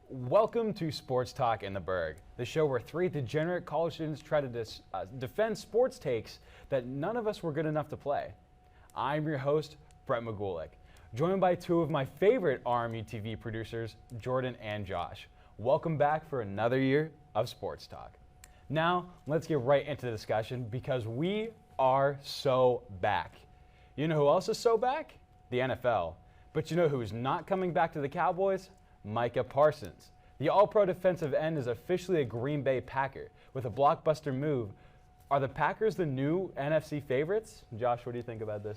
Welcome to Sports Talk in the Burgh, the show where three degenerate college students try to defend sports takes that none of us were good enough to play. I'm your host, Brett McGulick, joined by two of my favorite RMU-TV producers, Jordan and Josh. Welcome back for another year of Sports Talk. Now, let's get right into the discussion because we are so back. You know who else is so back? The NFL. But you know who's not coming back to the Cowboys? Micah Parsons. The All-Pro defensive end is officially a Green Bay Packer with a blockbuster move. Are the Packers the new NFC favorites? Josh, what do you think about this?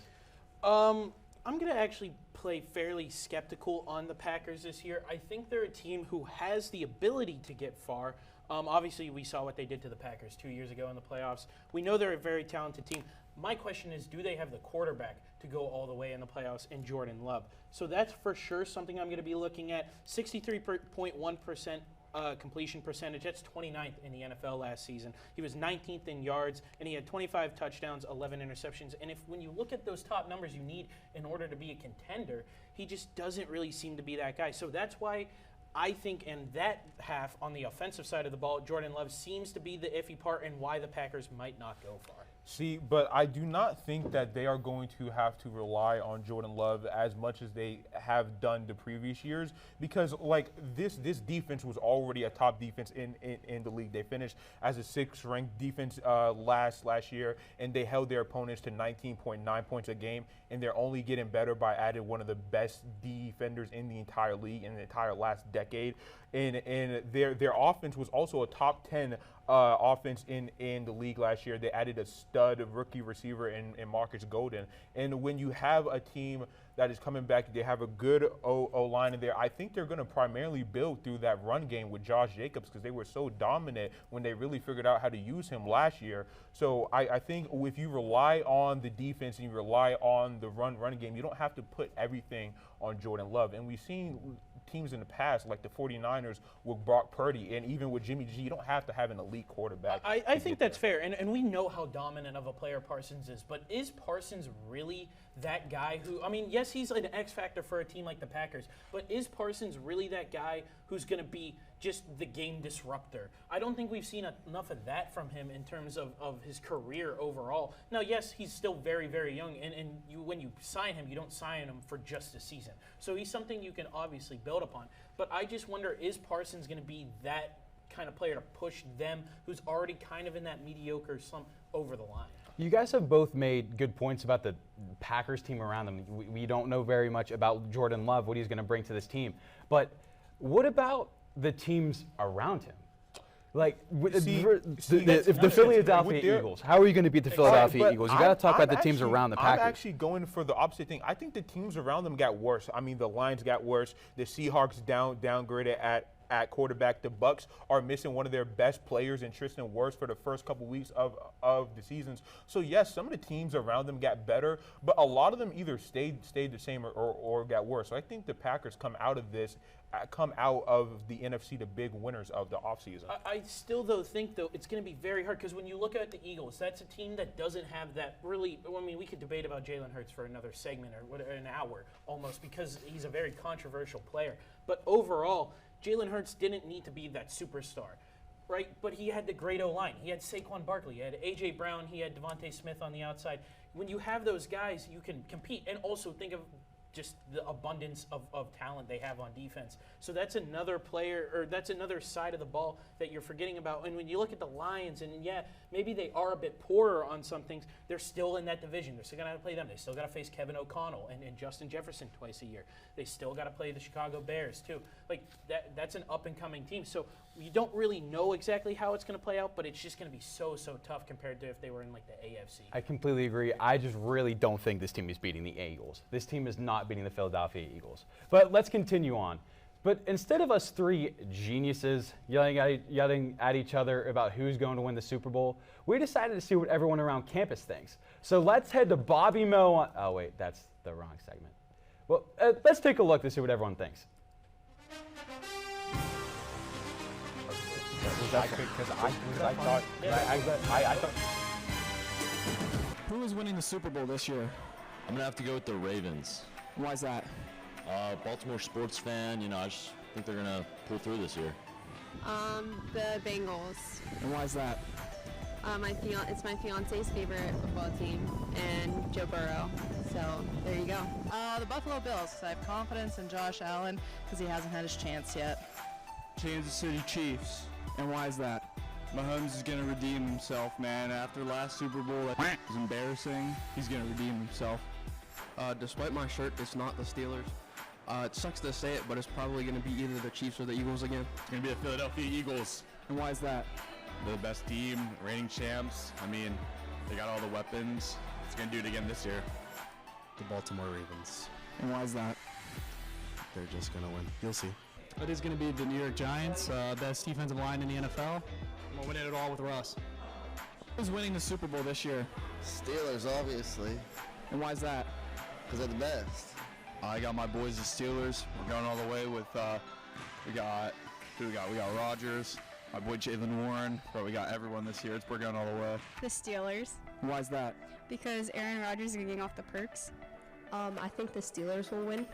I'm going to actually play fairly skeptical on the Packers this year. I think they're a team who has the ability to get far. Obviously, we saw what they did to the Packers 2 years ago in the playoffs. We know they're a very talented team. My question is, do they have the quarterback to go all the way in the playoffs in Jordan Love? So that's for sure something I'm going to be looking at. 63.1% completion percentage. That's 29th in the NFL last season. He was 19th in yards, and he had 25 touchdowns, 11 interceptions. And when you look at those top numbers you need in order to be a contender, he just doesn't really seem to be that guy. So that's why I think in that half, on the offensive side of the ball, Jordan Love seems to be the iffy part and why the Packers might not go far. See, but I do not think that they are going to have to rely on Jordan Love as much as they have done the previous years because, like, this defense was already a top defense in the league. They finished as a 6th ranked defense last year, and they held their opponents to 19.9 points a game, and they're only getting better by adding one of the best defenders in the entire league in the entire last decade. And their offense was also a top 10 offense in the league last year. They added a stud rookie receiver in Marcus Golden. And when you have a team that is coming back, they have a good O-line in there. I think they're going to primarily build through that run game with Josh Jacobs because they were so dominant when they really figured out how to use him last year. So I think if you rely on the defense and you rely on the run game, you don't have to put everything on Jordan Love. And we've seen teams in the past, like the 49ers with Brock Purdy, and even with Jimmy G, you don't have to have an elite quarterback. I think that's fair, and we know how dominant of a player Parsons is, but is Parsons really that guy who, I mean, yes, he's like an X factor for a team like the Packers, but is Parsons really that guy who's going to be just the game disruptor? I don't think we've seen enough of that from him in terms of his career overall. Now, yes, he's still very, very young, and when you sign him, you don't sign him for just a season. So he's something you can obviously build upon. But I just wonder, is Parsons going to be that kind of player to push them, who's already kind of in that mediocre slump, over the line? You guys have both made good points about the Packers team around them. We don't know very much about Jordan Love, what he's going to bring to this team. But what about the teams around him? Like, if the Philadelphia Eagles, how are you going to beat the Philadelphia Eagles? You got to talk about the teams around the Packers. I'm actually going for the opposite thing. I think the teams around them got worse. I mean, the Lions got worse. The Seahawks downgraded at quarterback. The Bucks are missing one of their best players in Tristan Wirfs for the first couple weeks of the seasons. So yes, some of the teams around them got better, but a lot of them either stayed the same or got worse. So I think the Packers come out of the NFC the big winners of the offseason. I still, though, think, it's going to be very hard because when you look at the Eagles, that's a team that doesn't have that really – I mean, we could debate about Jalen Hurts for another segment or an hour almost because he's a very controversial player. But overall, Jalen Hurts didn't need to be that superstar, right? But he had the great O-line. He had Saquon Barkley. He had A.J. Brown. He had Devontae Smith on the outside. When you have those guys, you can compete. And also think of just the abundance of talent they have on defense. So that's another player, or that's another side of the ball that you're forgetting about. And when you look at the Lions, and yeah, maybe they are a bit poorer on some things, they're still in that division. They're still going to have to play them. They still got to face Kevin O'Connell and Justin Jefferson twice a year. They still got to play the Chicago Bears too. Like that's an up-and-coming team. So you don't really know exactly how it's going to play out, but it's just going to be so tough compared to if they were in like the AFC. I completely agree. I just really don't think this team is beating the Eagles. This team is not beating the Philadelphia Eagles. But let's continue on. But instead of us three geniuses yelling at each other about who's going to win the Super Bowl, we decided to see what everyone around campus thinks. So let's head to Bobby Mo. Oh wait, that's the wrong segment. Well, let's take a look to see what everyone thinks. Who is winning the Super Bowl this year? I'm gonna have to go with the Ravens. Why is that? Baltimore sports fan, I just think they're gonna pull through this year. The Bengals. And why is that? It's my fiance's favorite football team, and Joe Burrow. So there you go. The Buffalo Bills. I have confidence in Josh Allen because he hasn't had his chance yet. Kansas City Chiefs. And why is that? Mahomes is going to redeem himself, man. After last Super Bowl, that was embarrassing. He's going to redeem himself. Despite my shirt, it's not the Steelers. It sucks to say it, but it's probably going to be either the Chiefs or the Eagles again. It's going to be the Philadelphia Eagles. And why is that? They're the best team, reigning champs. I mean, they got all the weapons. It's going to do it again this year. The Baltimore Ravens. And why is that? They're just going to win. You'll see. It is going to be the New York Giants, best defensive line in the NFL. We'll win it all with Russ. Who's winning the Super Bowl this year? Steelers, obviously. And why is that? Because they're the best. I got my boys, the Steelers. We're going all the way with, we got Rodgers, my boy Jalen Warren, but we got everyone this year. We're going all the way. The Steelers. And why is that? Because Aaron Rodgers is getting off the perks. I think the Steelers will win.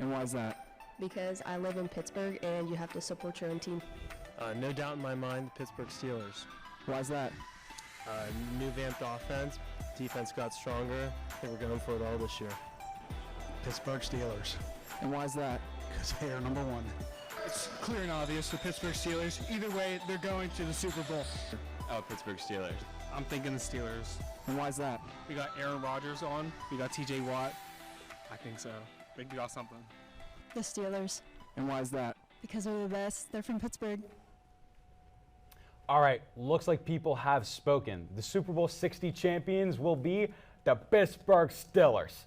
And why is that? Because I live in Pittsburgh, and you have to support your own team. No doubt in my mind, the Pittsburgh Steelers. Why is that? New vamped offense. Defense got stronger. I think we're going for it all this year. Pittsburgh Steelers. And why is that? Because they are number one. It's clear and obvious, the Pittsburgh Steelers. Either way, they're going to the Super Bowl. Oh, Pittsburgh Steelers. I'm thinking the Steelers. And why is that? We got Aaron Rodgers on. We got TJ Watt. I think so. We got something. The Steelers. And why is that? Because they're the best. They're from Pittsburgh. All right, looks like people have spoken. The Super Bowl 60 champions will be the Pittsburgh Steelers.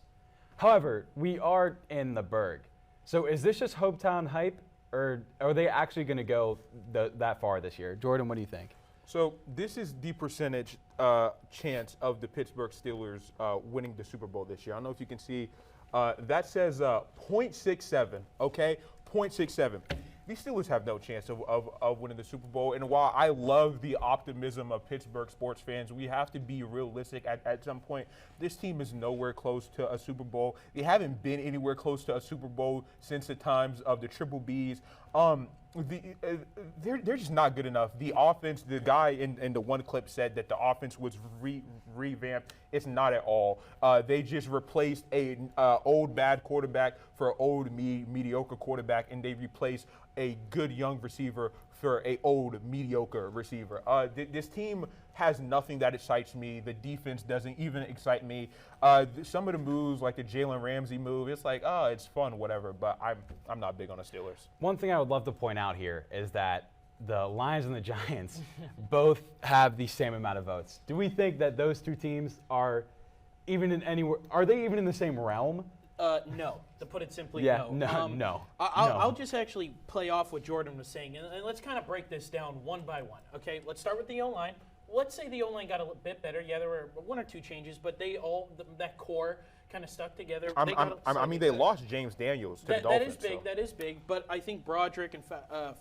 However, we are in the Burgh. So is this just hometown hype, or are they actually going to go that far this year? Jordan, what do you think? So this is the percentage chance of the Pittsburgh Steelers winning the Super Bowl this year. I don't know if you can see. That says 0.67, okay? 0.67. These Steelers have no chance of winning the Super Bowl. And while I love the optimism of Pittsburgh sports fans, we have to be realistic at some point. This team is nowhere close to a Super Bowl. They haven't been anywhere close to a Super Bowl since the times of the Triple Bs. They're just not good enough. The offense, the guy in the one clip said that the offense was revamped. It's not at all. They just replaced a old bad quarterback for an old mediocre quarterback, and they replaced a good young receiver for a old mediocre receiver. This team has nothing that excites me. The defense doesn't even excite me. Some of the moves, like the Jalen Ramsey move, it's like, oh, it's fun, whatever. But I'm not big on the Steelers. One thing I would love to point out here is that the Lions and the Giants both have the same amount of votes. Do we think that those two teams are even in anywhere? Are they even in the same realm? No. To put it simply, yeah, no. No. I'll just actually play off what Jordan was saying, and let's kind of break this down one by one. Okay, let's start with the O-line. Let's say the O-line got a bit better. Yeah, there were one or two changes, but they all that core kind of stuck together. They lost James Daniels to the Dolphins. That is big. But I think Broderick and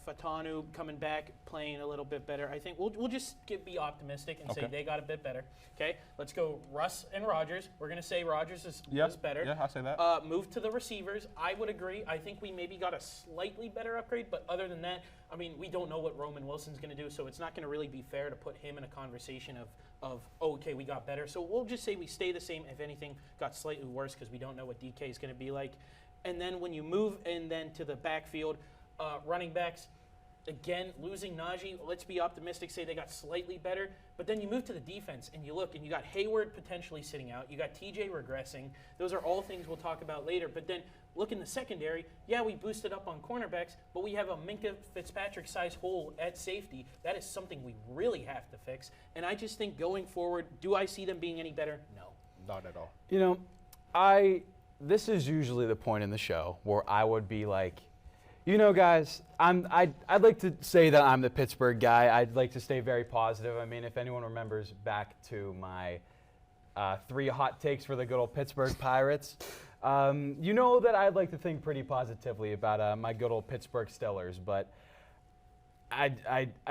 Fatanu coming back, playing a little bit better. I think we'll just be optimistic and say they got a bit better. Okay, let's go Russ and Rodgers. We're going to say Rodgers is better. Yeah, I'll say that. Move to the receivers. I would agree. I think we maybe got a slightly better upgrade, but other than that, I mean, we don't know what Roman Wilson's going to do, so it's not going to really be fair to put him in a conversation of okay, we got better. So we'll just say we stay the same. If anything, got slightly worse because we don't know what DK is going to be like. And then when you move and then to the backfield, running backs, again, losing Najee, let's be optimistic, say they got slightly better. But then you move to the defense and you look and you got Hayward potentially sitting out. You got TJ regressing. Those are all things we'll talk about later. But then look in the secondary. Yeah, we boosted up on cornerbacks, but we have a Minka Fitzpatrick-sized hole at safety. That is something we really have to fix. And I just think going forward, do I see them being any better? No. Not at all. You know, this is usually the point in the show where I would be like, You know, guys, I'd like to say that I'm the Pittsburgh guy. I'd like to stay very positive. I mean, if anyone remembers back to my 3 hot takes for the good old Pittsburgh Pirates, you know that I'd like to think pretty positively about my good old Pittsburgh Steelers. But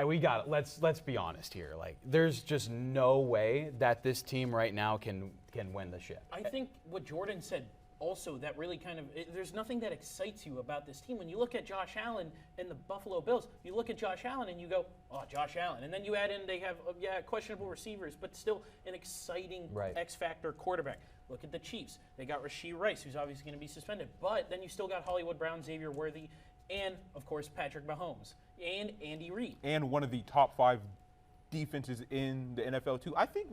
we got it. Let's be honest here. Like, there's just no way that this team right now can win the ship. I think what Jordan said also, that really kind of, there's nothing that excites you about this team. When you look at Josh Allen and the Buffalo Bills, you look at Josh Allen and you go, oh, Josh Allen. And then you add in, they have, questionable receivers, but still an exciting X-factor quarterback. Look at the Chiefs. They got Rashee Rice, who's obviously going to be suspended. But then you still got Hollywood Brown, Xavier Worthy, and, of course, Patrick Mahomes, and Andy Reid. And one of the top 5 defenses in the NFL, too. I think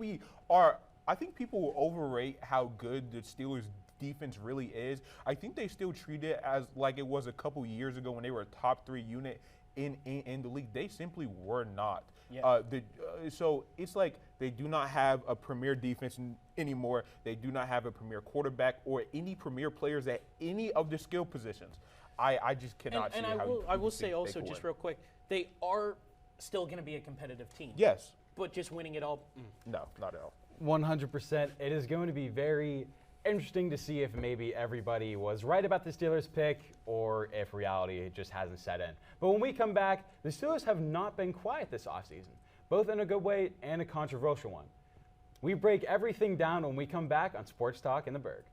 people will overrate how good the Steelers defense really is. I think they still treat it as like it was a couple years ago when they were a top 3 unit in the league. They simply were not. Yeah. So it's like they do not have a premier defense anymore. They do not have a premier quarterback or any premier players at any of the skill positions. I just cannot see how. I will say also, just real quick, they are still going to be a competitive team. Yes. But just winning it all? No, not at all. 100%. It is going to be very interesting to see if maybe everybody was right about the Steelers pick or if reality just hasn't set in. But when we come back, the Steelers have not been quiet this offseason, both in a good way and a controversial one. We break everything down when we come back on Sports Talk in the Burgh.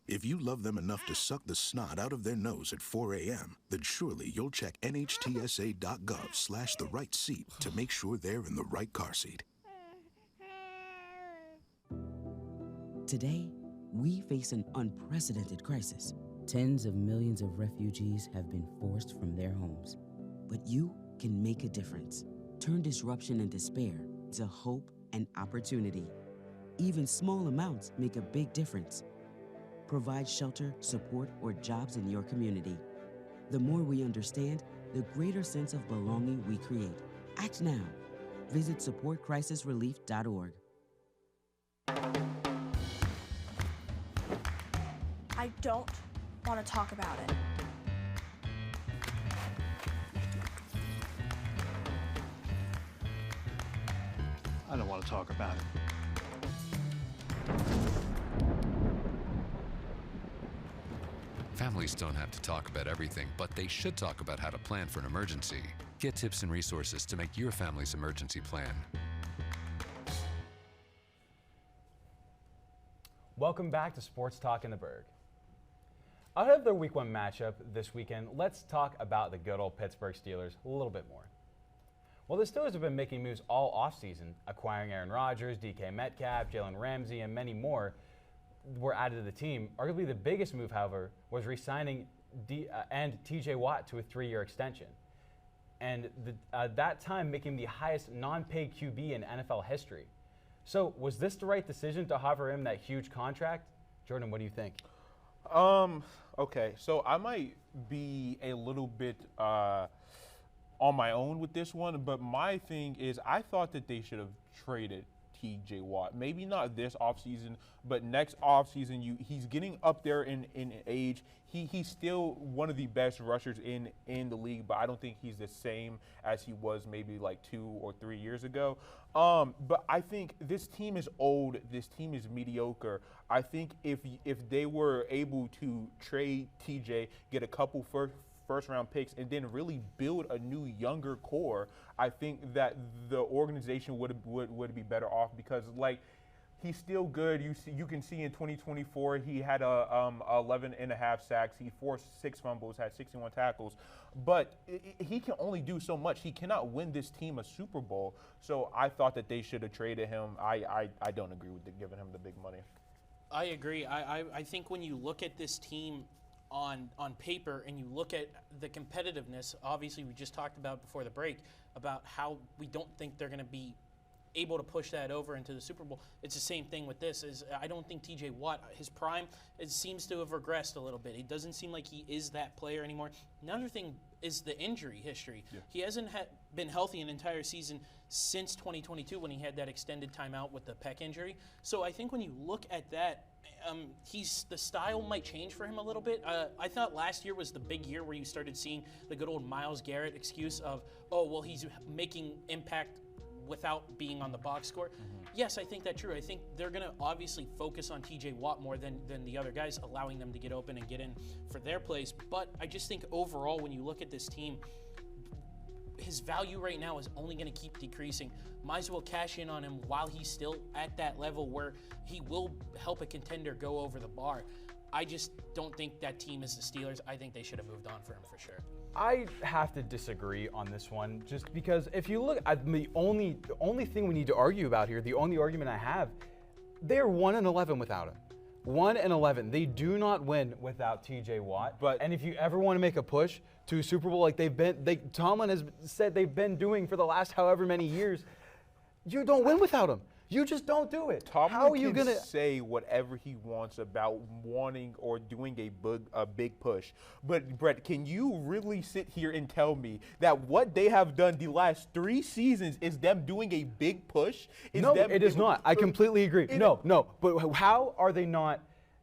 If you love them enough to suck the snot out of their nose at 4 a.m., then surely you'll check nhtsa.gov/the right seat to make sure they're in the right car seat. Today, we face an unprecedented crisis. Tens of millions of refugees have been forced from their homes. But you can make a difference. Turn disruption and despair to hope and opportunity. Even small amounts make a big difference. Provide shelter, support, or jobs in your community. The more we understand, the greater sense of belonging we create. Act now. Visit supportcrisisrelief.org. I don't want to talk about it. I don't want to talk about it. Families don't have to talk about everything, but they should talk about how to plan for an emergency. Get tips and resources to make your family's emergency plan. Welcome back to Sports Talk in the Burgh. Ahead of their Week 1 matchup this weekend, let's talk about the good old Pittsburgh Steelers a little bit more. Well, the Steelers have been making moves all offseason, acquiring Aaron Rodgers, DK Metcalf, Jalen Ramsey, and many more were added to the team. Arguably the biggest move, however, was re-signing TJ Watt to a 3-year extension. And that time making the highest non-paid QB in NFL history. So was this the right decision to offer him that huge contract? Jordan, what do you think? Okay, so I might be a little bit on my own with this one, but my thing is I thought that they should have traded TJ Watt. Maybe not this offseason, but next offseason, he's getting up there in age. He's still one of the best rushers in the league, but I don't think he's the same as he was maybe like 2 or 3 years ago. But I think this team is old. This team is mediocre. I think if they were able to trade TJ, get a couple first-round picks, and then really build a new, younger core, I think that the organization would be better off because, like, he's still good. You can see in 2024 he had 11.5 sacks. He forced 6 fumbles, had 61 tackles. But he can only do so much. He cannot win this team a Super Bowl. So I thought that they should have traded him. I don't agree with giving him the big money. I agree. I think when you look at this team on paper and you look at the competitiveness, obviously we just talked about before the break about how we don't think they're going to be able to push that over into the Super Bowl. It's the same thing with this. I don't think T.J. Watt, his prime, it seems to have regressed a little bit. He doesn't seem like he is that player anymore. Another thing is the injury history. Yeah. He hasn't been healthy an entire season since 2022 when he had that extended timeout with the pec injury. So I think when you look at that, the style might change for him a little bit. I thought last year was the big year where you started seeing the good old Myles Garrett excuse of, oh, well, he's making impact without being on the box score. Yes, I think that's true. I think they're going to obviously focus on TJ Watt more than the other guys, allowing them to get open and get in for their plays. But I just think overall, when you look at this team, his value right now is only going to keep decreasing. Might as well cash in on him while he's still at that level where he will help a contender go over the bar. I just don't think that team is the Steelers. I think they should have moved on for him for sure. I have to disagree on this one, just because if you look at the only thing we need to argue about here, the only argument I have, they're 1-11 without him. 1-11. They do not win without TJ Watt. And if you ever want to make a push to a Super Bowl like Tomlin has said they've been doing for the last however many years, you don't win without him. You just don't do it. Tomlin How are you can gonna say whatever he wants about wanting or doing a big push. But, Brett, can you really sit here and tell me that what they have done the last 3 seasons is them doing a big push? No, it is not. I completely agree. No. But how are they not?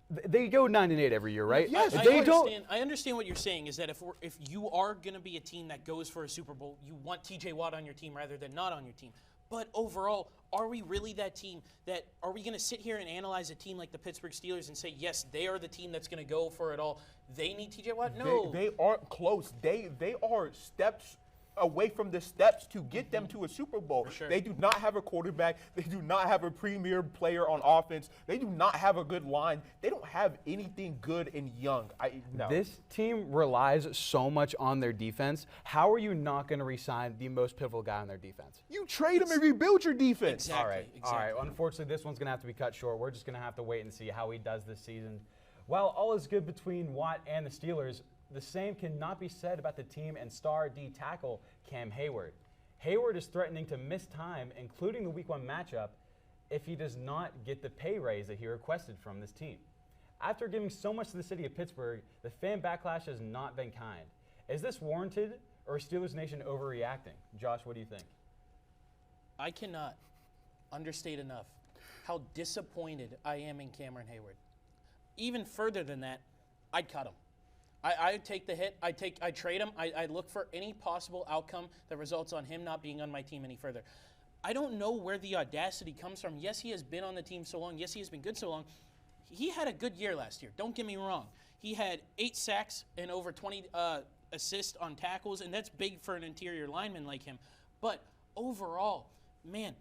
They go 9-8 every year, right? Yes, I understand what you're saying is that if you are going to be a team that goes for a Super Bowl, you want TJ Watt on your team rather than not on your team. But overall, are we really that team that are we going to sit here and analyze a team like the Pittsburgh Steelers and say, yes, they are the team that's going to go for it all? They need TJ Watt? No. They aren't close. They are steps away from the steps to get them to a Super Bowl. Sure. They do not have a quarterback. They do not have a premier player on offense. They do not have a good line. They don't have anything good and young. This team relies so much on their defense. How are you not going to re-sign the most pivotal guy on their defense? You trade him and rebuild your defense. Exactly. All right. Unfortunately, this one's going to have to be cut short. We're just going to have to wait and see how he does this season. While all is good between Watt and the Steelers, the same cannot be said about the team and star D tackle Cam Hayward. Hayward is threatening to miss time, including the Week 1 matchup, if he does not get the pay raise that he requested from this team. After giving so much to the city of Pittsburgh, the fan backlash has not been kind. Is this warranted, or is Steelers Nation overreacting? Josh, what do you think? I cannot understate enough how disappointed I am in Cameron Hayward. Even further than that, I'd cut him. I take the hit. I trade him. I look for any possible outcome that results on him not being on my team any further. I don't know where the audacity comes from. Yes, he has been on the team so long. Yes, he has been good so long. He had a good year last year. Don't get me wrong. He had 8 sacks and over 20 assists on tackles, and that's big for an interior lineman like him. But overall, man,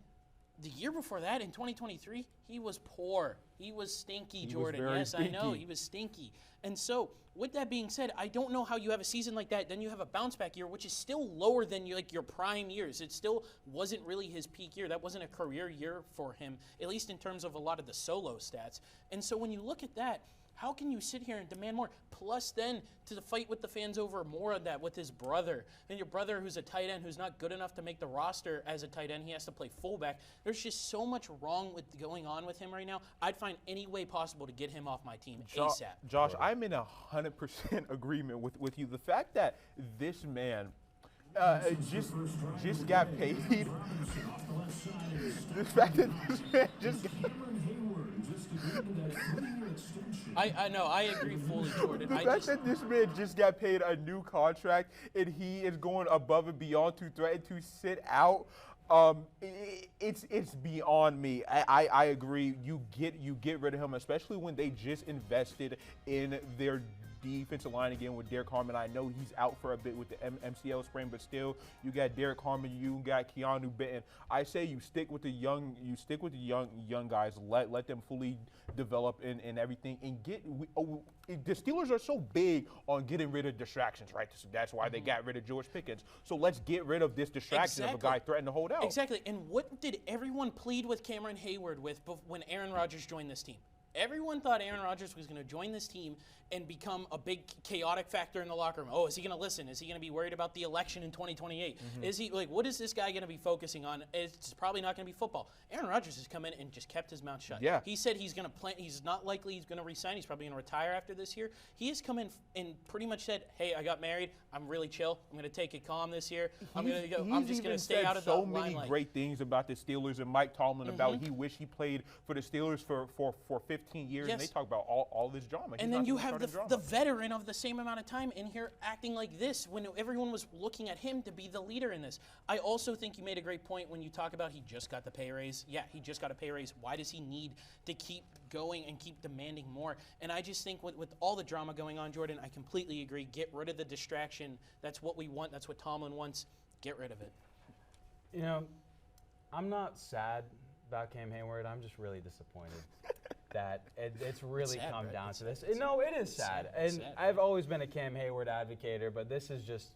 the year before that, in 2023, he was poor. He was stinky, Jordan. Yes, stinky. I know. He was stinky. And so, with that being said, I don't know how you have a season like that, then you have a bounce-back year, which is still lower than your prime years. It still wasn't really his peak year. That wasn't a career year for him, at least in terms of a lot of the solo stats. And so when you look at that, how can you sit here and demand more? Plus then to fight with the fans over more of that with his brother. And your brother who's a tight end who's not good enough to make the roster as a tight end. He has to play fullback. There's just so much wrong with going on with him right now. I'd find any way possible to get him off my team ASAP. Josh, I'm in 100% agreement with you. The fact that this man just got paid. The fact that this man just got I know, I agree fully, Jordan. The fact that this man just got paid a new contract and he is going above and beyond to threaten to sit out, it's beyond me. I agree. You get rid of him, especially when they just invested in their defensive line again with Derek Harmon. I know he's out for a bit with the MCL sprain, but still, you got Derek Harmon, you got Keanu Benton. I say you stick with the young guys. Let them fully develop and everything, and the Steelers are so big on getting rid of distractions, right? So that's why they got rid of George Pickens. So let's get rid of this distraction of a guy threatening to hold out. Exactly. And what did everyone plead with Cameron Hayward with when Aaron Rodgers joined this team? Everyone thought Aaron Rodgers was going to join this team and become a big chaotic factor in the locker room. Oh, is he going to listen? Is he going to be worried about the election in 2028? Is he like, what is this guy going to be focusing on? It's probably not going to be football. Aaron Rodgers has come in and just kept his mouth shut. Yeah. He said he's going to play. He's not likely he's going to resign. He's probably going to retire after this year. He has come in and pretty much said, "Hey, I got married. I'm really chill. I'm going to take it calm this year. I'm just going to stay out of the limelight." So many great things about the Steelers and Mike Tomlin about he wished he played for the Steelers for 15 years. And they talk about all this drama. And then you have the veteran of the same amount of time in here acting like this when everyone was looking at him to be the leader in this. I also think you made a great point when you talk about he just got the pay raise. Yeah, he just got a pay raise. Why does he need to keep going and keep demanding more? And I just think with all the drama going on, Jordan, I completely agree. Get rid of the distraction. That's what we want. That's what Tomlin wants. Get rid of it. You know, I'm not sad about Cam Hayward. I'm just really disappointed that it's really sad, come Brett. down to this. No, it is sad. And I've always been a Cam Hayward advocator, but this is just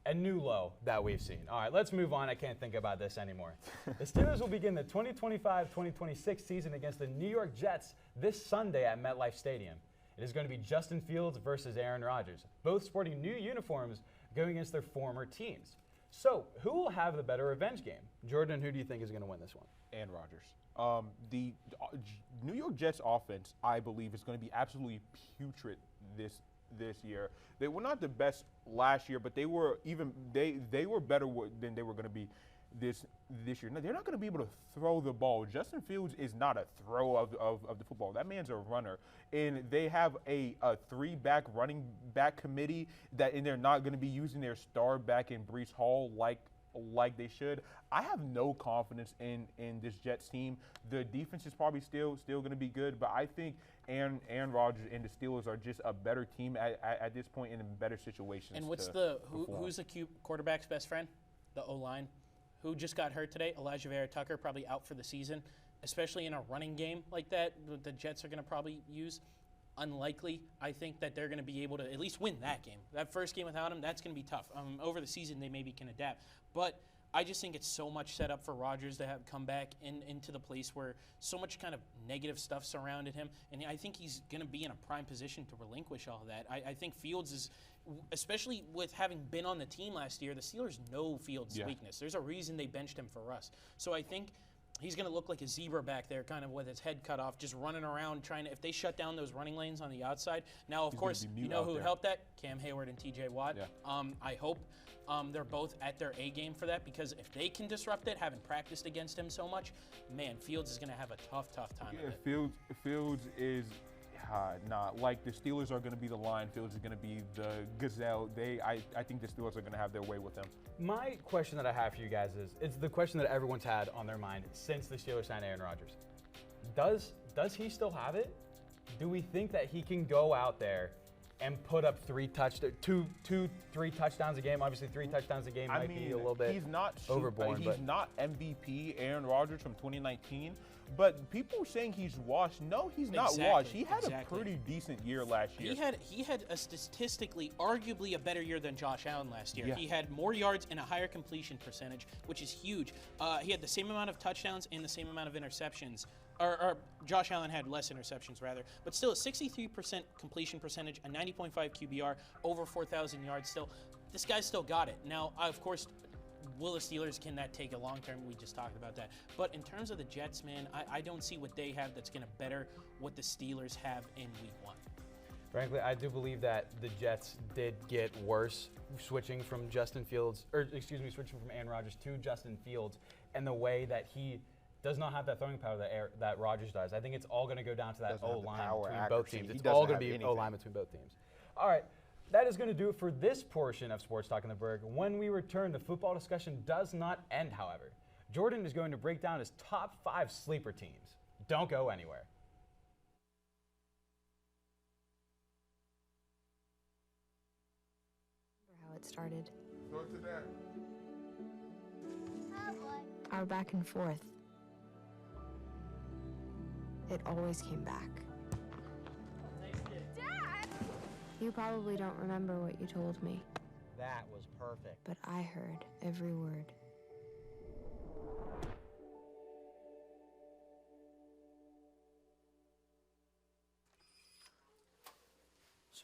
a new low that we've seen. All right, let's move on. I can't think about this anymore. The Steelers will begin the 2025-2026 season against the New York Jets this Sunday at MetLife Stadium. It is going to be Justin Fields versus Aaron Rodgers, both sporting new uniforms going against their former teams. So, who will have the better revenge game? Jordan, who do you think is going to win this one? Aaron Rodgers. The New York Jets offense, I believe, is going to be absolutely putrid this year. They were not the best last year, but they were better than they were going to be this year. No, they're not going to be able to throw the ball. Justin Fields is not a throw of the football. That man's a runner. And they have a 3-back running back committee and they're not going to be using their star back in Breece Hall like they should. I have no confidence in this Jets team. The defense is probably still going to be good, but I think Aaron Rodgers and the Steelers are just a better team at this point in better situations. And who's the quarterback's best friend? The O-line. Who just got hurt today? Elijah Vera Tucker, probably out for the season, especially in a running game like that. The Jets are going to probably use. Unlikely. I think that they're going to be able to at least win that game. That first game without him, that's going to be tough. Over the season, they maybe can adapt. But I just think it's so much set up for Rodgers to have come back into the place where so much kind of negative stuff surrounded him. And I think he's going to be in a prime position to relinquish all of that. I think Fields is, especially with having been on the team last year, the Steelers know Fields' weakness. There's a reason they benched him for Russ. So I think he's going to look like a zebra back there, kind of with his head cut off, just running around trying to, if they shut down those running lanes on the outside. Now, of course, you know who would help that? Cam Hayward and TJ Watt. Yeah. I hope they're both at their A game for that, because if they can disrupt it, having practiced against him so much, man, Fields is going to have a tough time. Yeah, Fields is like the Steelers are going to be the lion. Fields is going to be the gazelle. I think the Steelers are going to have their way with them. My question that I have for you guys is, it's the question that everyone's had on their mind since the Steelers signed Aaron Rodgers. Does he still have it? Do we think that he can go out there and put up 3 touchdowns a game? Obviously, 3 touchdowns a game might be a little bit overborn. He's not MVP Aaron Rodgers from 2019, but people are saying he's washed. No, he's not washed. He had a pretty decent year last year. He had a statistically, arguably a better year than Josh Allen last year. Yeah. He had more yards and a higher completion percentage, which is huge. He had the same amount of touchdowns and the same amount of interceptions. Or Josh Allen had less interceptions, rather. But still, a 63% completion percentage, a 90.5 QBR, over 4,000 yards still. This guy's still got it. Now, of course, will the Steelers, can that take a long term? We just talked about that. But in terms of the Jets, man, I don't see what they have that's going to better what the Steelers have in Week 1. Frankly, I do believe that the Jets did get worse switching from switching from Aaron Rodgers to Justin Fields, and the way that he does not have that throwing power that Rodgers does. I think it's all going to go down to that O-line between both teams. It's all going to be O-line between both teams. All right, that is going to do it for this portion of Sports Talk in the Burgh. When we return, the football discussion does not end, however. Jordan is going to break down his top 5 sleeper teams. Don't go anywhere. How it started. Go to that. Our back and forth. It always came back. Dad! You probably don't remember what you told me, That was perfect. but I heard every word.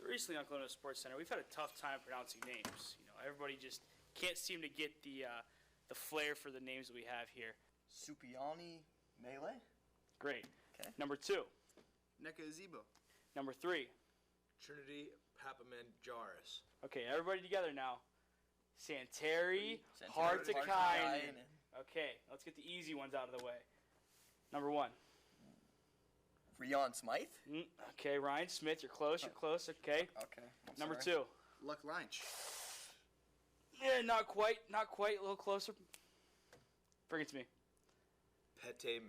recently on Colonial Sports Center, we've had a tough time pronouncing names. You know, everybody just can't seem to get the flair for the names that we have here. Supiani Melee. Great. Okay. Number 2. Neka Azibo. Number 3. Trinity Papamanjaris. Okay, everybody together now. Santeri Hartikainen. Okay, let's get the easy ones out of the way. Number 1. Rion Smythe. Okay, Ryan Smith, you're close, okay. Okay. Number 2. Luck Lynch. Yeah, not quite, a little closer. Bring it to me. Pete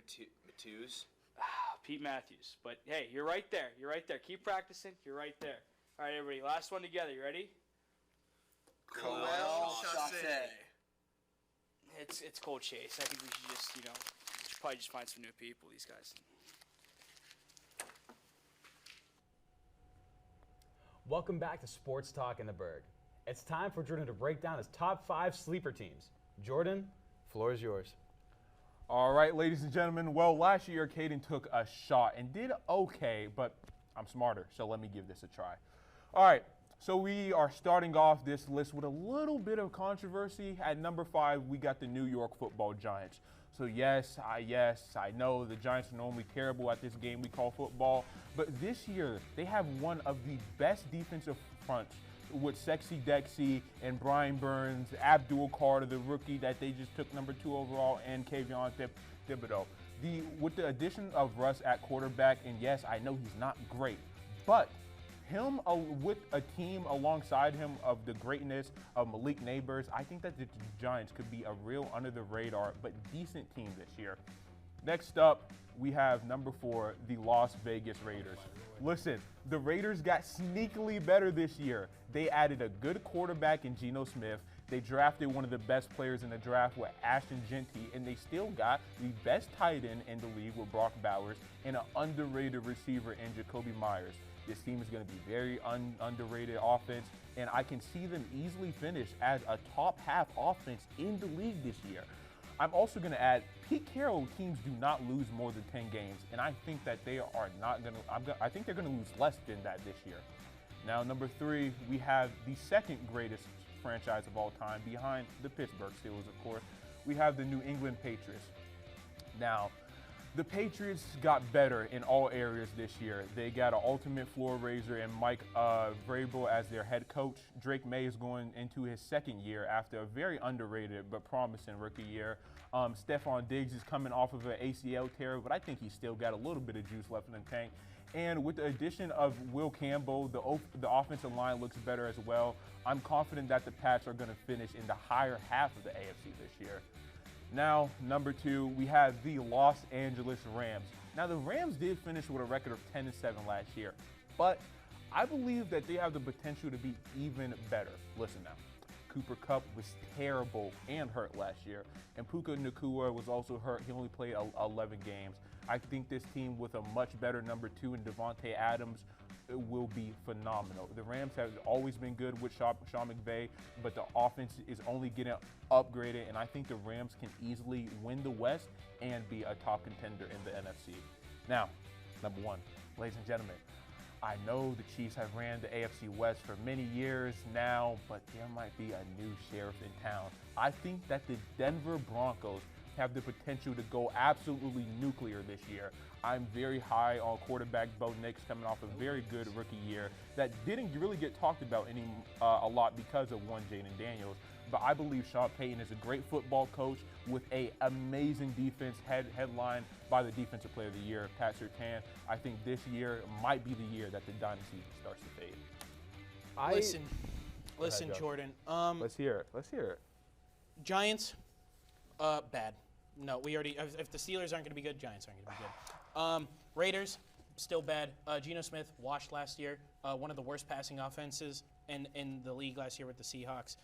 Matthews. Pete Matthews. But hey, you're right there. Keep practicing. You're right there. All right, everybody. Last one together. You ready? Coel Chasse. It's Cole Chase. I think we should just, should probably just find some new people. These guys. Welcome back to Sports Talk in the Burgh. It's time for Jordan to break down his top 5 sleeper teams. Jordan, floor is yours. All right, ladies and gentlemen. Well, last year, Caden took a shot and did okay, but I'm smarter, so let me give this a try. All right, so we are starting off this list with a little bit of controversy. At number 5, we got the New York Football Giants. So yes, I know the Giants are normally terrible at this game we call football, but this year they have one of the best defensive fronts with Sexy Dexy and Brian Burns, Abdul Carter, the rookie that they just took number 2 overall, and Kayvon Thibodeau. With the addition of Russ at quarterback, and yes, I know he's not great, but him with a team alongside him of the greatness of Malik Neighbors, I think that the Giants could be a real under-the-radar but decent team this year. Next up, we have number 4, the Las Vegas Raiders. Listen, the Raiders got sneakily better this year. They added a good quarterback in Geno Smith. They drafted one of the best players in the draft with Ashton Genty, and they still got the best tight end in the league with Brock Bowers and an underrated receiver in Jacoby Myers. This team is going to be very underrated offense, and I can see them easily finish as a top half offense in the league this year. I'm also going to add, Pete Carroll teams do not lose more than 10 games, and I think that they are not going to, I think they're going to lose less than that this year. Now, number 3, we have the second greatest franchise of all time, behind the Pittsburgh Steelers, of course. We have the New England Patriots. Now, the Patriots got better in all areas this year. They got an ultimate floor raiser in Mike Vrabel as their head coach. Drake May is going into his 2nd year after a very underrated but promising rookie year. Stephon Diggs is coming off of an ACL tear, but I think he's still got a little bit of juice left in the tank. And with the addition of Will Campbell, the offensive line looks better as well. I'm confident that the Pats are going to finish in the higher half of the AFC this year. Now, number 2, we have the Los Angeles Rams. Now, the Rams did finish with a record of 10-7 last year, but I believe that they have the potential to be even better. Listen now. Cooper Kupp was terrible and hurt last year, and Puka Nacua was also hurt. He only played 11 games. I think this team with a much better number 2 in Devontae Adams will be phenomenal. The Rams have always been good with Sean McVay, but the offense is only getting upgraded, and I think the Rams can easily win the West and be a top contender in the NFC. Now, number 1, ladies and gentlemen, I know the Chiefs have ran the AFC West for many years now, but there might be a new sheriff in town. I think that the Denver Broncos have the potential to go absolutely nuclear this year. I'm very high on quarterback Bo Nix coming off a very good rookie year that didn't really get talked about a lot because of one Jaden Daniels. But I believe Sean Payton is a great football coach with an amazing defense headlined by the Defensive Player of the Year, Pat Surtain. I think this year might be the year that the dynasty starts to fade. Listen, Jordan. Let's hear it. Giants, bad. No, we already. If the Steelers aren't going to be good, Giants aren't going to be good. Raiders, still bad. Geno Smith washed last year. One of the worst passing offenses in the league last year with the Seahawks.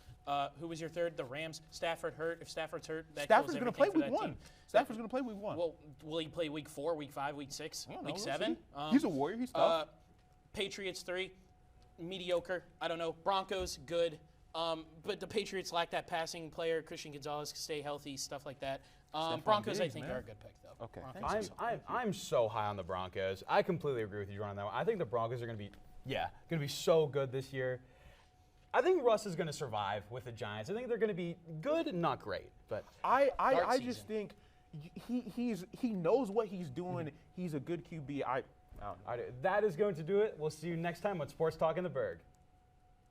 Who was your 3rd? The Rams. Stafford hurt. If Stafford's hurt, that Stafford's going to play week 1. Stafford's going to play week 1. Well, will he play week 4, week 5, week 6, week 7? He's a warrior. He's tough. Patriots 3, mediocre. I don't know. Broncos good. But the Patriots lack that passing player. Christian Gonzalez can stay healthy, stuff like that. Broncos, I think, are a good pick, though. Okay. I'm so high on the Broncos. I completely agree with you, Ron, on that one. I think the Broncos are going to be Yeah, going to be so good this year. I think Russ is going to survive with the Giants. I think they're going to be good, not great, but I just think he knows what he's doing. He's a good QB. That is going to do it. We'll see you next time on Sports Talk in the Burgh.